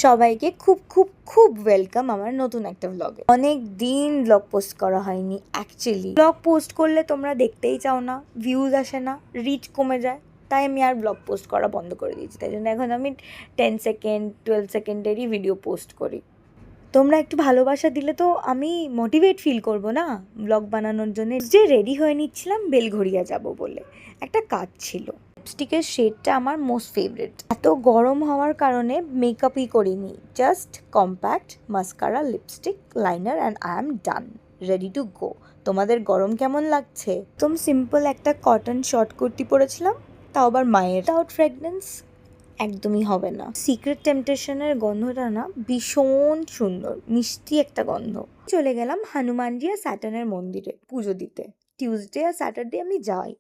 সবাইকে খুব খুব খুব ওয়েলকাম আমার নতুন একটা ব্লগে। অনেক দিন ব্লগ পোস্ট করা হয়নি। অ্যাকচুয়ালি ব্লগ পোস্ট করলে তোমরা দেখতেই চাও না, ভিউজ আসে না, রিচ কমে যায়, তাই আমি আর ব্লগ পোস্ট করা বন্ধ করে দিয়েছি। তাই জন্য এখন আমি 10 সেকেন্ড 12 সেকেন্ডেরই ভিডিও পোস্ট করি। তোমরা একটু ভালোবাসা দিলে তো আমি মোটিভেট ফিল করবো না ব্লগ বানানোর জন্য। যে রেডি হয়ে নিচ্ছিলাম বেলঘড়িয়া যাব বলে, একটা কাজ ছিল। লিপস্টিকের শেডটা আমার মোস্ট ফেভারিট। এত গরম হওয়ার কারণে মেকআপই করিনি, just compact mascara, lipstick, liner and I am done, ready to go. তোমাদের গরম কেমন লাগছে? একদম সিম্পল একটা কটন শর্ট কুর্তি পরেছিলাম, তাও আবার মায়ের। উইদাউট ফ্রেগনেন্স একদমই হবে না। সিক্রেট টেম্পটেশনের গন্ধটা না ভীষণ সুন্দর, মিষ্টি একটা গন্ধ। চলে গেলাম হনুমানজি আর স্যাটার্নের মন্দিরে পুজো দিতে। টিউসডে আর স্যাটারডে আমি যাই।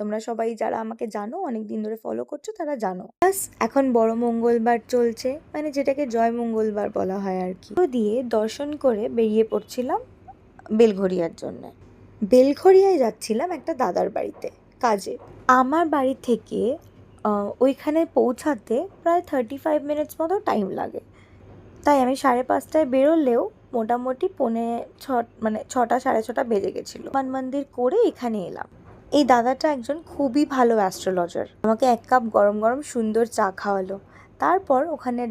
তোমরা সবাই যারা আমাকে জানো, অনেক দিন ধরে ফলো করছো, তারা জানো। প্লাস এখন বড় মঙ্গলবার চলছে, মানে যেটাকে জয় মঙ্গলবার বলা হয় আর কি। দিয়ে দর্শন করে বেরিয়ে পড়ছিলাম বেলঘড়িয়ার জন্য। বেলঘড়িয়ায় যাচ্ছিলাম একটা দাদার বাড়িতে কাজে। আমার বাড়ি থেকে ওইখানে পৌঁছাতে প্রায় 35 মিনিটস মতো টাইম লাগে। তাই আমি 5:30টায় বেরোলেও মোটামুটি 6টা 6:30 বেজে গেছিলো। হনুমান মন্দির করে এখানে এলাম। এই দাদাটা একজন খুবই ভালো অ্যাস্ট্রোলজার। আমাকে 1 কাপ গরম গরম সুন্দর চা খাওয়ালো। তারপর ওখানে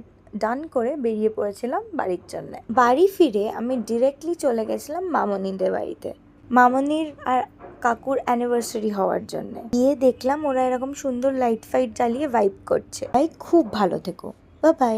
ডান করে বেরিয়ে পড়েছিলাম বাড়ির জন্য। বাড়ি ফিরে আমি ডিরেক্টলি চলে গেছিলাম মামনিদের বাড়িতে, মামনির আর কাকুর অ্যানিভার্সারি হওয়ার জন্য। গিয়ে দেখলাম ওরা এরকম সুন্দর লাইট ফাইট জ্বালিয়ে ভাইব করছে। তাই খুব ভালো থেকো, বাই বাই।